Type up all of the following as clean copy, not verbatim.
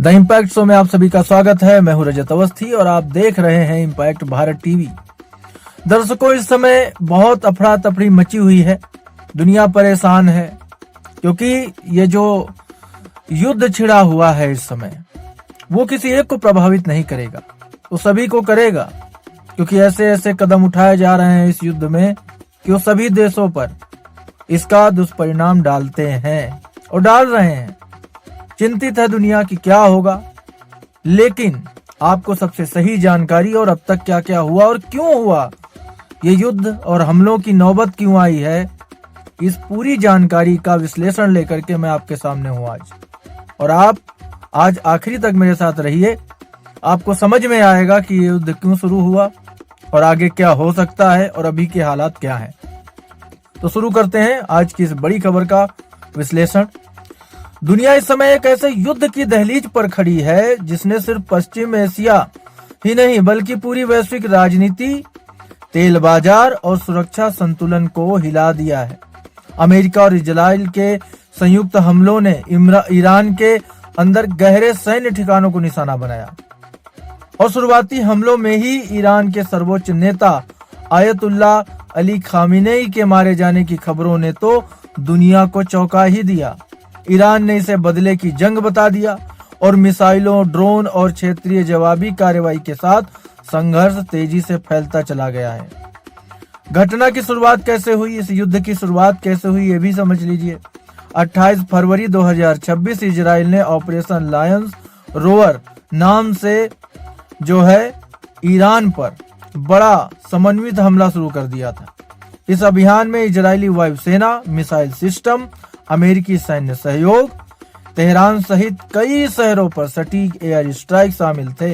The impact show में आप सभी का स्वागत है। मैं हूं रजत अवस्थी और आप देख रहे हैं इम्पैक्ट भारत टीवी। दर्शकों, इस समय बहुत अफरा तफरी मची हुई है, दुनिया परेशान है क्योंकि ये जो युद्ध छिड़ा हुआ है इस समय वो किसी एक को प्रभावित नहीं करेगा, वो सभी को करेगा, क्योंकि ऐसे ऐसे कदम उठाए जा रहे हैं इस युद्ध में कि वो सभी देशों पर इसका दुष्परिणाम डालते हैं और डाल रहे हैं। चिंतित है दुनिया की क्या होगा, लेकिन आपको सबसे सही जानकारी और अब तक क्या क्या हुआ और क्यों हुआ, ये युद्ध और हमलों की नौबत क्यों आई है, इस पूरी जानकारी का विश्लेषण लेकर के मैं आपके सामने हूं आज। और आप आज आखिरी तक मेरे साथ रहिए, आपको समझ में आएगा कि ये युद्ध क्यों शुरू हुआ और आगे क्या हो सकता है और अभी के हालात क्या हैं। तो शुरू करते हैं आज की इस बड़ी खबर का विश्लेषण। दुनिया इस समय एक ऐसे युद्ध की दहलीज पर खड़ी है जिसने सिर्फ पश्चिम एशिया ही नहीं बल्कि पूरी वैश्विक राजनीति, तेल बाजार और सुरक्षा संतुलन को हिला दिया है। अमेरिका और इजराइल के संयुक्त हमलों ने ईरान के अंदर गहरे सैन्य ठिकानों को निशाना बनाया और शुरुआती हमलों में ही ईरान के सर्वोच्च नेता आयतुल्ला अली खामेनेई के मारे जाने की खबरों ने तो दुनिया को चौंका ही दिया। ईरान ने इसे बदले की जंग बता दिया और मिसाइलों, ड्रोन और क्षेत्रीय जवाबी कार्रवाई के साथ संघर्ष तेजी से फैलता चला गया है। घटना की शुरुआत कैसे हुई, इस युद्ध की शुरुआत कैसे हुई, ये भी समझ लीजिए। 28 फरवरी 2026 इजराइल ने ऑपरेशन लायंस रोवर नाम से जो है ईरान पर बड़ा समन्वित हमला शुरू कर दिया था। इस अभियान में इजरायली वायुसेना, मिसाइल सिस्टम, अमेरिकी सैन्य सहयोग, तेहरान सहित कई शहरों पर सटीक एयर स्ट्राइक शामिल थे।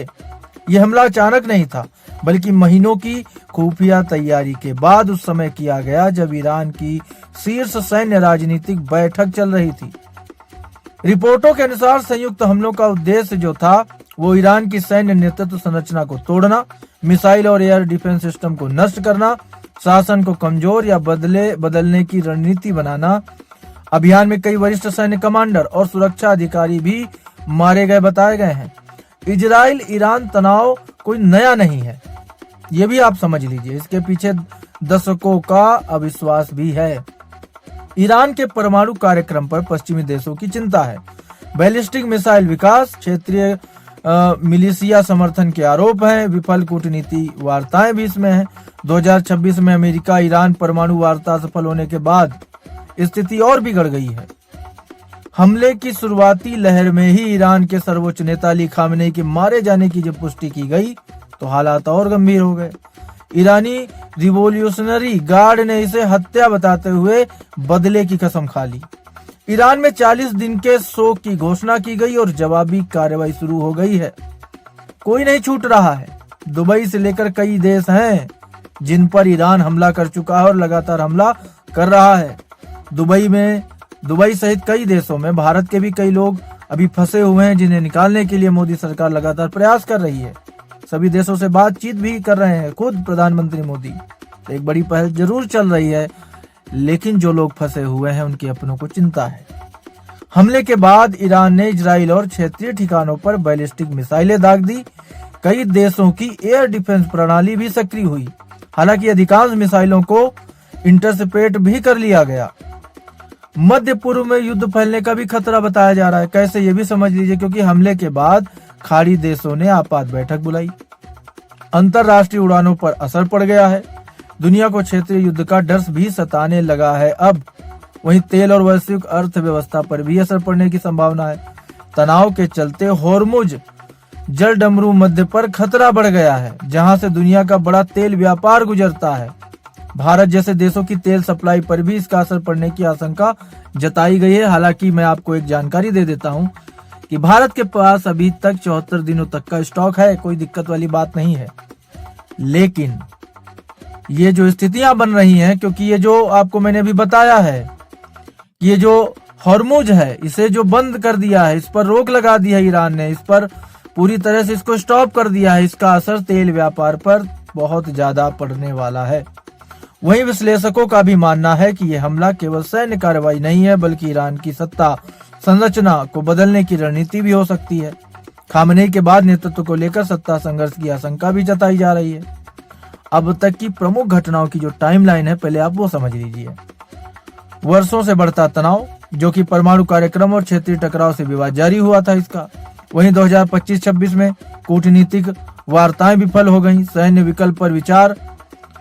यह हमला अचानक नहीं था, बल्कि महीनों की खुफिया तैयारी के बाद उस समय किया गया जब ईरान की शीर्ष सैन्य राजनीतिक बैठक चल रही थी। रिपोर्टों के अनुसार संयुक्त हमलों का उद्देश्य जो था वो ईरान की सैन्य नेतृत्व संरचना को तोड़ना, मिसाइल और एयर डिफेंस सिस्टम को नष्ट करना, शासन को कमजोर या बदलने की रणनीति बनाना। अभियान में कई वरिष्ठ सैन्य कमांडर और सुरक्षा अधिकारी भी मारे गए बताए गए हैं। इजराइल ईरान तनाव कोई नया नहीं है, ये भी आप समझ लीजिए। इसके पीछे दशकों का अविश्वास भी है। ईरान के परमाणु कार्यक्रम पर पश्चिमी देशों की चिंता है। बैलिस्टिक मिसाइल विकास, क्षेत्रीय मिलिशिया समर्थन के आरोप हैं, विफल कूटनीति वार्ताएं भी इसमें हैं। 2026 में अमेरिका ईरान परमाणु वार्ता सफल होने के बाद स्थिति और बिगड़ गई है। हमले की शुरुआती लहर में ही ईरान के सर्वोच्च नेता अली खामेनेई के मारे जाने की जब पुष्टि की गई तो हालात और गंभीर हो गए। ईरानी रिवॉल्यूशनरी गार्ड ने इसे हत्या बताते हुए बदले की कसम खा ली। ईरान में 40 दिन के शोक की घोषणा की गई और जवाबी कार्रवाई शुरू हो गई है। कोई नहीं छूट रहा है। दुबई से लेकर कई देश हैं जिन पर ईरान हमला कर चुका है और लगातार हमला कर रहा है। दुबई सहित कई देशों में भारत के भी कई लोग अभी फंसे हुए हैं, जिन्हें निकालने के लिए मोदी सरकार लगातार प्रयास कर रही है। सभी देशों से बातचीत भी कर रहे हैं खुद प्रधानमंत्री मोदी। तो एक बड़ी पहल जरूर चल रही है, लेकिन जो लोग फंसे हुए हैं उनके अपनों को चिंता है। हमले के बाद ईरान ने इजराइल और क्षेत्रीय ठिकानों पर बैलिस्टिक मिसाइलें दाग दी। कई देशों की एयर डिफेंस प्रणाली भी सक्रिय हुई। हालांकि अधिकांश मिसाइलों को इंटरसेप्ट भी कर लिया गया। मध्य पूर्व में युद्ध फैलने का भी खतरा बताया जा रहा है। कैसे, ये भी समझ लीजिए, क्योंकि हमले के बाद खाड़ी देशों ने आपात बैठक बुलाई। अंतरराष्ट्रीय उड़ानों पर असर पड़ गया है। दुनिया को क्षेत्रीय युद्ध का डर भी सताने लगा है। अब वहीं तेल और वैश्विक अर्थव्यवस्था पर भी असर पड़ने की संभावना है। तनाव के चलते होर्मुज जलडमरू मध्य पर खतरा बढ़ गया है, जहां से दुनिया का बड़ा तेल व्यापार गुजरता है। भारत जैसे देशों की तेल सप्लाई पर भी इसका असर पड़ने की आशंका जताई गई है। हालांकि मैं आपको एक जानकारी दे देता हूं कि भारत के पास अभी तक 74 दिनों तक का स्टॉक है, कोई दिक्कत वाली बात नहीं है। लेकिन ये जो स्थितियां बन रही हैं, क्योंकि ये जो आपको मैंने अभी बताया है, ये जो होर्मुज है इसे जो बंद कर दिया है, इस पर रोक लगा दी है ईरान ने, इस पर पूरी तरह से इसको स्टॉप कर दिया है। इसका असर तेल व्यापार पर बहुत ज्यादा पड़ने वाला है। वहीं विश्लेषकों का भी मानना है कि यह हमला केवल सैन्य कार्रवाई नहीं है, बल्कि ईरान की सत्ता संरचना को बदलने की रणनीति भी हो सकती है। खामनेई के बाद नेतृत्व को लेकर सत्ता संघर्ष की आशंका भी जताई जा रही है। अब तक की प्रमुख घटनाओं की जो टाइमलाइन है, पहले आप वो समझ लीजिए। वर्षों से बढ़ता तनाव, जो कि परमाणु कार्यक्रम और क्षेत्रीय टकराव से विवाद जारी हुआ था इसका। वहीं 2025-26 में कूटनीतिक वार्ताएं विफल हो गईं, सैन्य विकल्प पर विचार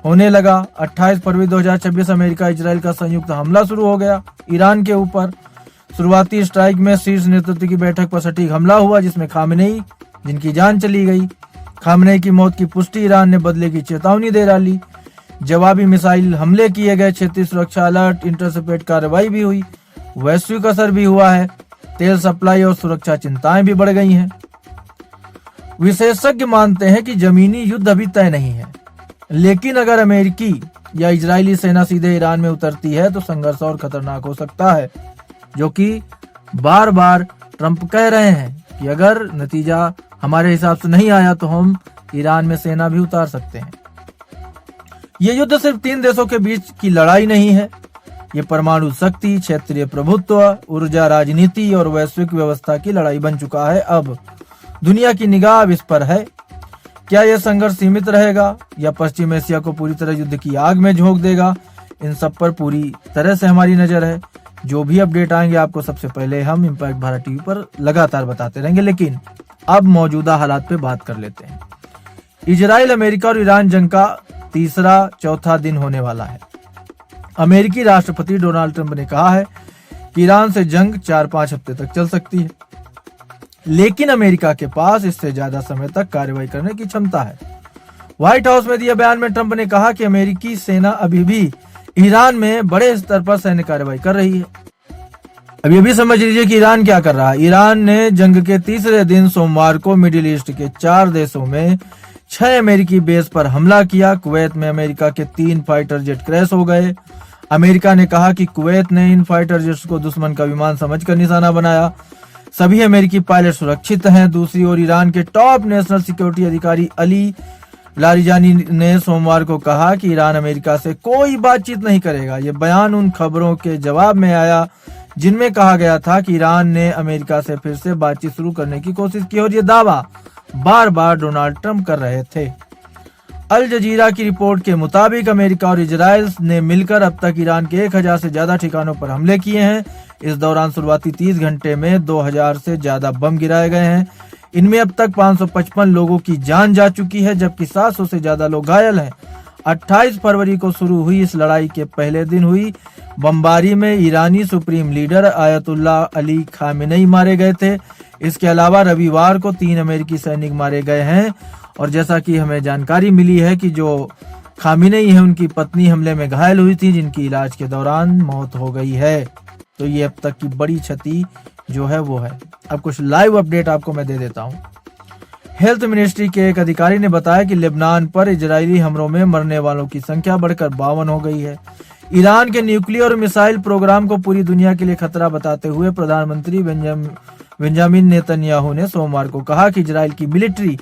होने लगा। 28 फरवरी 2026 अमेरिका इजराइल का संयुक्त हमला शुरू हो गया ईरान के ऊपर। शुरुआती स्ट्राइक में शीर्ष नेतृत्व की बैठक पर सटीक हमला हुआ, जिसमें खामनेई, जिनकी जान चली गई। खामनेई की मौत की पुष्टि ईरान ने बदले की चेतावनी दे डाली। जवाबी मिसाइल हमले किए गए, क्षेत्रीय सुरक्षा अलर्ट, इंटरसेप्ट कार्रवाई भी हुई, वैश्विक असर भी हुआ है। तेल सप्लाई और सुरक्षा चिंताएं भी बढ़ गई हैं। विशेषज्ञ मानते हैं कि जमीनी युद्ध अभी तय नहीं है, लेकिन अगर अमेरिकी या इजरायली सेना सीधे ईरान में उतरती है तो संघर्ष और खतरनाक हो सकता है, जो कि बार बार ट्रंप कह रहे हैं कि अगर नतीजा हमारे हिसाब से नहीं आया तो हम ईरान में सेना भी उतार सकते हैं। ये युद्ध सिर्फ 3 देशों के बीच की लड़ाई नहीं है, ये परमाणु शक्ति, क्षेत्रीय प्रभुत्व, ऊर्जा राजनीति और वैश्विक व्यवस्था की लड़ाई बन चुका है। अब दुनिया की निगाह अब इस पर है। क्या यह संघर्ष सीमित रहेगा या पश्चिम एशिया को पूरी तरह युद्ध की आग में झोंक देगा? इन सब पर पूरी तरह से हमारी नजर है। जो भी अपडेट आएंगे आपको सबसे पहले हम इम्पैक्ट भारत टीवी पर लगातार बताते रहेंगे। लेकिन अब मौजूदा हालात पे बात कर लेते हैं। इजराइल, अमेरिका और ईरान जंग का तीसरा चौथा दिन होने वाला है। अमेरिकी राष्ट्रपति डोनाल्ड ट्रंप ने कहा है कि ईरान से जंग 4-5 हफ्ते तक चल सकती है, लेकिन अमेरिका के पास इससे ज्यादा समय तक कार्रवाई करने की क्षमता है। व्हाइट हाउस में दिए बयान में ट्रंप ने कहा कि अमेरिकी सेना अभी भी ईरान में बड़े स्तर पर सैन्य कार्रवाई कर रही है। अब ये भी समझ लीजिए कि ईरान क्या कर रहा है। ईरान ने जंग के तीसरे दिन सोमवार को मिडिल ईस्ट के 4 देशों में 6 अमेरिकी बेस पर हमला किया। कुवैत में अमेरिका के 3 फाइटर जेट क्रैश हो गए। अमेरिका ने कहा कि कुवैत ने इन फाइटर जेट्स को दुश्मन का विमान समझकर निशाना बनाया। सभी अमेरिकी पायलट सुरक्षित हैं। दूसरी ओर ईरान के टॉप नेशनल सिक्योरिटी अधिकारी अली लारिजानी ने सोमवार को कहा कि ईरान अमेरिका से कोई बातचीत नहीं करेगा। ये बयान उन खबरों के जवाब में आया जिनमें कहा गया था कि ईरान ने अमेरिका से फिर से बातचीत शुरू करने की कोशिश की, और ये दावा बार बार डोनाल्ड ट्रंप कर रहे थे। अल जजीरा की रिपोर्ट के मुताबिक अमेरिका और इजराइल ने मिलकर अब तक ईरान के 1000 से ज्यादा ठिकानों पर हमले किए हैं। इस दौरान शुरुआती 30 घंटे में 2000 से ज्यादा बम गिराए गए हैं। इनमें अब तक 555 लोगों की जान जा चुकी है, जबकि 700 से ज्यादा लोग घायल हैं। 28 फरवरी को शुरू हुई इस लड़ाई के पहले दिन हुई बमबारी में ईरानी supreme leader Ayatollah Ali Khamenei मारे गए थे। इसके अलावा रविवार को 3 अमेरिकी सैनिक मारे गए हैं, और जैसा कि हमें जानकारी मिली है कि जो खामेनेई है उनकी पत्नी हमले में घायल हुई थी, जिनकी इलाज के दौरान मौत हो गई है। तो ये अब तक की बड़ी क्षति जो है वो है। अब कुछ लाइव अपडेट आपको मैं दे देता हूँ। हेल्थ मिनिस्ट्री के एक अधिकारी ने बताया कि लेबनान पर इजरायली हमलों में मरने वालों की संख्या बढ़कर 52 हो गई है। ईरान के न्यूक्लियर और मिसाइल प्रोग्राम को पूरी दुनिया के लिए खतरा बताते हुए प्रधानमंत्री बेंजामिन नेतन्याहू ने सोमवार को कहा कि इजरायल की मिलिट्री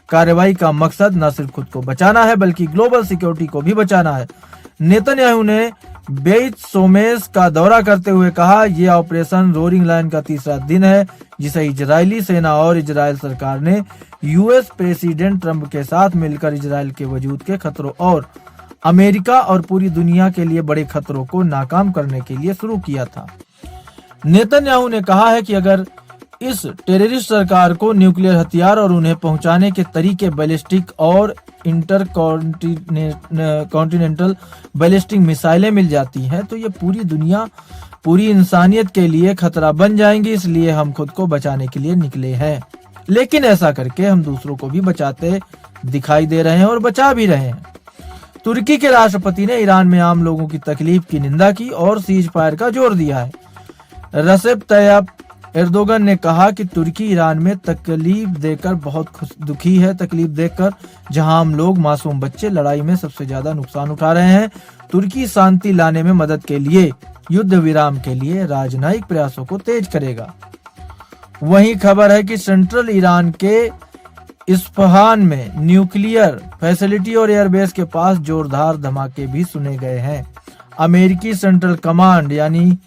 कार्रवाई का मकसद न सिर्फ खुद को बचाना है बल्कि ग्लोबल सिक्योरिटी को भी बचाना है। नेतन्याहू ने बेत सोमेश का दौरा करते हुए कहा, यह ऑपरेशन रोरिंग लायन का तीसरा दिन है जिसे इजरायली सेना और इजरायल सरकार ने यूएस प्रेसिडेंट ट्रंप के साथ मिलकर इजरायल के वजूद के खतरों और अमेरिका और पूरी दुनिया के लिए बड़े खतरों को नाकाम करने के लिए शुरू किया था। नेतन्याहू ने कहा है कि अगर इस टेररिस्ट सरकार को न्यूक्लियर हथियार और उन्हें पहुंचाने के तरीके बैलिस्टिक और इंटर कॉन्टिनेंटल बैलिस्टिक मिसाइलें मिल जाती हैं तो ये पूरी दुनिया, पूरी इंसानियत के लिए खतरा बन जाएंगी। इसलिए हम खुद को बचाने के लिए निकले हैं, लेकिन ऐसा करके हम दूसरों को भी बचाते दिखाई दे रहे हैं और बचा भी रहे हैं। तुर्की के राष्ट्रपति ने ईरान में आम लोगों की तकलीफ की निंदा की और सीज फायर का जोर दिया है। रसेप तैयब एर्दोगन ने कहा कि तुर्की ईरान में तकलीफ देकर बहुत दुखी है, तकलीफ देकर जहां आम लोग, मासूम बच्चे लड़ाई में सबसे ज्यादा नुकसान उठा रहे हैं। तुर्की शांति लाने में मदद के लिए युद्ध विराम के लिए राजनयिक प्रयासों को तेज करेगा। वहीं खबर है कि सेंट्रल ईरान के इस्फहान में न्यूक्लियर फैसिलिटी और एयरबेस के पास जोरदार धमाके भी सुने गए हैं। अमेरिकी सेंट्रल कमांड यानी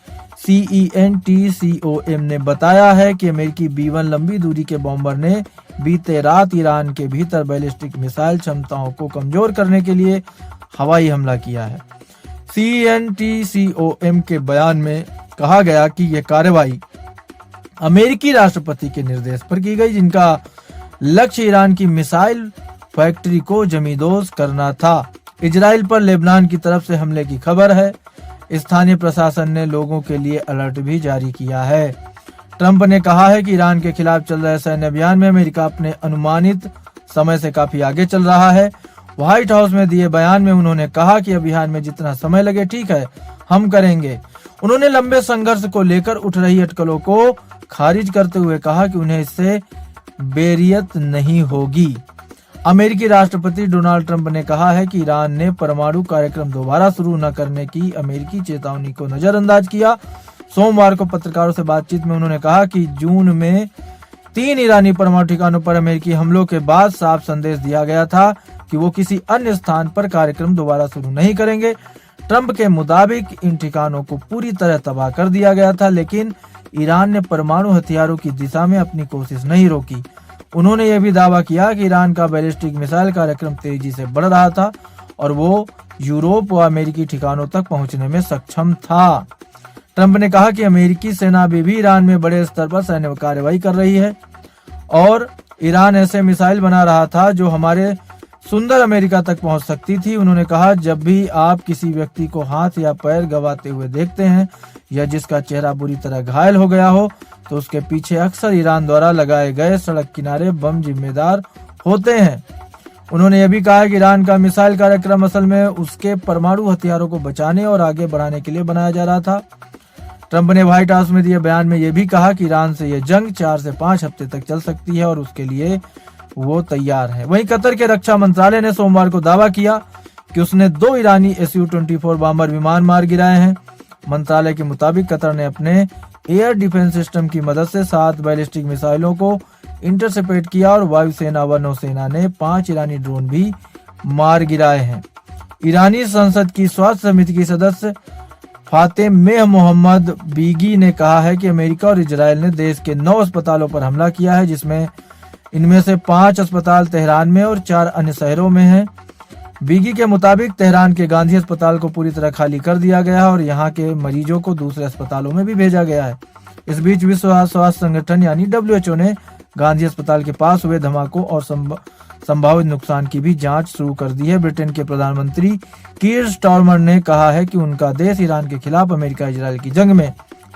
CENTCOM ने बताया है कि अमेरिकी B-1 लंबी दूरी के बॉम्बर ने बीते रात ईरान के भीतर बैलिस्टिक मिसाइल क्षमताओं को कमजोर करने के लिए हवाई हमला किया है। CENTCOM के बयान में कहा गया कि यह कार्रवाई अमेरिकी राष्ट्रपति के निर्देश पर की गई, जिनका लक्ष्य ईरान की मिसाइल फैक्ट्री को जमींदोज करना था। इजराइल पर लेबनान की तरफ से हमले की खबर है। स्थानीय प्रशासन ने लोगों के लिए अलर्ट भी जारी किया है। ट्रंप ने कहा है कि ईरान के खिलाफ चल रहे सैन्य अभियान में अमेरिका अपने अनुमानित समय से काफी आगे चल रहा है। व्हाइट हाउस में दिए बयान में उन्होंने कहा कि अभियान में जितना समय लगे ठीक है, हम करेंगे। उन्होंने लंबे संघर्ष को लेकर उठ रही अटकलों को खारिज करते हुए कहा कि उन्हें इससे बेरियत नहीं होगी। अमेरिकी राष्ट्रपति डोनाल्ड ट्रंप ने कहा है कि ईरान ने परमाणु कार्यक्रम दोबारा शुरू न करने की अमेरिकी चेतावनी को नजरअंदाज किया। सोमवार को पत्रकारों से बातचीत में उन्होंने कहा कि जून में 3 ईरानी परमाणु ठिकानों पर अमेरिकी हमलों के बाद साफ संदेश दिया गया था कि वो किसी अन्य स्थान पर कार्यक्रम दोबारा शुरू नहीं करेंगे। ट्रंप के मुताबिक इन ठिकानों को पूरी तरह तबाह कर दिया गया था, लेकिन ईरान ने परमाणु हथियारों की दिशा में अपनी कोशिश नहीं रोकी। उन्होंने यह भी दावा किया कि ईरान का बैलिस्टिक मिसाइल कार्यक्रम तेजी से बढ़ रहा था और वो यूरोप व अमेरिकी ठिकानों तक पहुंचने में सक्षम था। ट्रंप ने कहा कि अमेरिकी सेना भी ईरान में बड़े स्तर पर सैन्य कार्रवाई कर रही है और ईरान ऐसे मिसाइल बना रहा था जो हमारे सुंदर अमेरिका तक पहुंच सकती थी। उन्होंने कहा, जब भी आप किसी व्यक्ति को हाथ या पैर गंवाते हुए देखते हैं या जिसका चेहरा बुरी तरह घायल हो गया हो, तो उसके पीछे अक्सर ईरान द्वारा लगाए गए सड़क किनारे बम जिम्मेदार होते हैं। उन्होंने यह भी कहा कि ईरान का मिसाइल कार्यक्रम असल में उसके परमाणु हथियारों को बचाने और आगे बढ़ाने के लिए बनाया जा रहा था। ट्रंप ने व्हाइट हाउस में दिए बयान में यह भी कहा कि ईरान से यह जंग 4 से 5 हफ्ते तक चल सकती है और उसके लिए वो तैयार है। वहीं कतर के रक्षा मंत्रालय ने सोमवार को दावा किया कि उसने 2 ईरानी Su-24 बॉम्बर विमान मार गिराए हैं। मंत्रालय के मुताबिक कतर ने अपने एयर डिफेंस सिस्टम की मदद से 7 बैलिस्टिक मिसाइलों को इंटरसेप्ट किया और वायुसेना व नौसेना ने 5 ईरानी ड्रोन भी मार गिराए हैं। ईरानी संसद की स्वास्थ्य समिति की सदस्य फातेमेह मोहम्मद बीगी ने कहा है कि अमेरिका और इजराइल ने देश के 9 अस्पतालों पर हमला किया है, जिसमें इनमें से 5 अस्पताल तेहरान में और 4 अन्य शहरों में हैं। बीगी के मुताबिक तेहरान के गांधी अस्पताल को पूरी तरह खाली कर दिया गया है और यहाँ के मरीजों को दूसरे अस्पतालों में भी भेजा गया है। इस बीच विश्व स्वास्थ्य संगठन यानी WHO ने गांधी अस्पताल के पास हुए धमाकों और संभावित नुकसान की भी जांच शुरू कर दी है। ब्रिटेन के प्रधानमंत्री कीर स्टारमर ने कहा है कि उनका देश ईरान के खिलाफ अमेरिका इजराइल की जंग में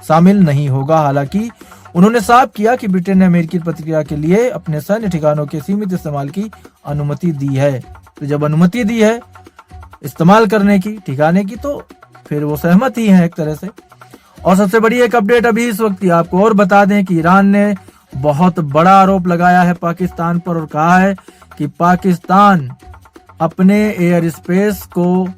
शामिल नहीं होगा। हालांकि उन्होंने साफ किया कि ब्रिटेन ने अमेरिकी प्रतिक्रिया के लिए अपने सैन्य ठिकानों के सीमित इस्तेमाल की अनुमति दी है। तो जब अनुमति दी है इस्तेमाल करने की, ठिकाने की, तो फिर वो सहमत ही है एक तरह से। और सबसे बड़ी एक अपडेट अभी इस वक्त आपको और बता दें कि ईरान ने बहुत बड़ा आरोप लगाया है पाकिस्तान पर और कहा है कि पाकिस्तान अपने एयर स्पेस को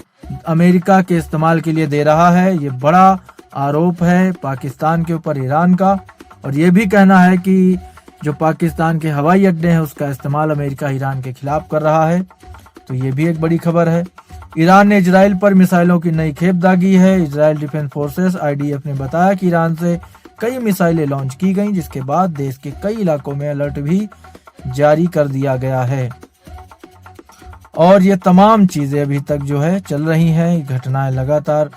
अमेरिका के इस्तेमाल के लिए दे रहा है। ये बड़ा आरोप है पाकिस्तान के ऊपर ईरान का, और ये भी कहना है कि जो पाकिस्तान के हवाई अड्डे हैं उसका इस्तेमाल अमेरिका ईरान के खिलाफ कर रहा है। तो ये भी एक बड़ी खबर है। ईरान ने इजराइल पर मिसाइलों की नई खेप दागी है। इजराइल डिफेंस फोर्सेस IDF ने बताया कि ईरान से कई मिसाइलें लॉन्च की गईं, जिसके बाद देश के कई इलाकों में अलर्ट भी जारी कर दिया गया है। और ये तमाम चीजें अभी तक जो है चल रही हैं, घटनाएं लगातार।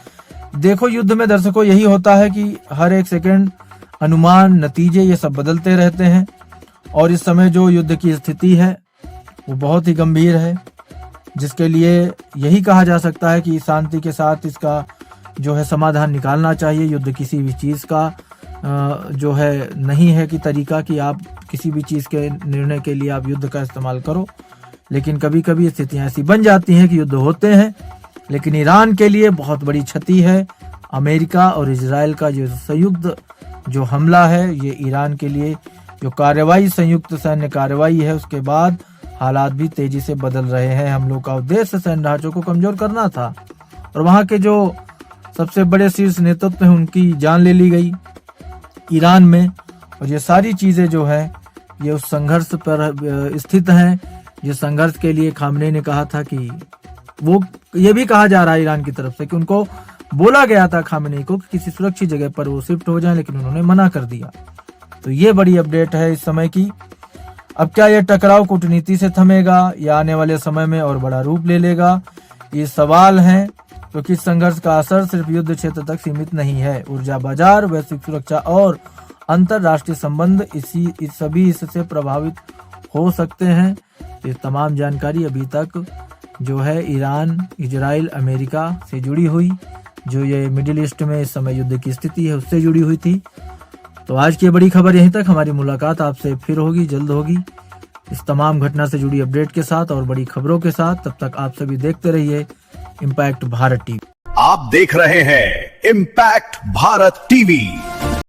देखो, युद्ध में दर्शकों यही होता है कि हर एक सेकंड अनुमान, नतीजे ये सब बदलते रहते हैं और इस समय जो युद्ध की स्थिति है वो बहुत ही गंभीर है, जिसके लिए यही कहा जा सकता है कि शांति के साथ इसका जो है समाधान निकालना चाहिए। युद्ध किसी भी चीज़ का जो है नहीं है कि तरीका कि आप किसी भी चीज़ के निर्णय के लिए आप युद्ध का इस्तेमाल करो, लेकिन कभी कभी स्थितियां ऐसी बन जाती हैं कि युद्ध होते हैं। लेकिन ईरान के लिए बहुत बड़ी क्षति है। अमेरिका और इजराइल का जो संयुक्त जो हमला है, ये ईरान के लिए जो कार्रवाई, संयुक्त सैन्य कार्रवाई है, उसके बाद हालात भी तेजी से बदल रहे हैं। हम लोग का उद्देश्य सैन्य ढांचों को कमजोर करना था और वहां के जो सबसे बड़े शीर्ष नेतृत्व हैं उनकी जान ले ली गई ईरान में। और ये सारी चीजें जो है ये उस संघर्ष पर स्थित हैं, जिस संघर्ष के लिए खामनेई ने कहा था कि वो ये भी कहा जा रहा है ईरान की तरफ से कि उनको बोला गया था खामेनी को कि किसी सुरक्षित जगह पर वो शिफ्ट हो जाएं, लेकिन उन्होंने मना कर दिया। तो ये बड़ी अपडेट है इस समय की। अब क्या यह टकराव कूटनीति से थमेगा या आने वाले समय में और बड़ा रूप ले लेगा, ये सवाल है, क्योंकि संघर्ष का असर सिर्फ युद्ध क्षेत्र तक सीमित नहीं है। ऊर्जा बाजार, वैश्विक सुरक्षा और अंतरराष्ट्रीय संबंध सभी इससे प्रभावित हो सकते हैं। ये तमाम जानकारी अभी तक जो है ईरान, इजराइल, अमेरिका से जुड़ी हुई, जो ये मिडिल ईस्ट में इस समय युद्ध की स्थिति है उससे जुड़ी हुई थी। तो आज की बड़ी खबर यहीं तक। हमारी मुलाकात आपसे फिर होगी, जल्द होगी, इस तमाम घटना से जुड़ी अपडेट के साथ और बड़ी खबरों के साथ। तब तक आप सभी देखते रहिए इम्पैक्ट भारत टीवी। आप देख रहे हैं इम्पैक्ट भारत टीवी।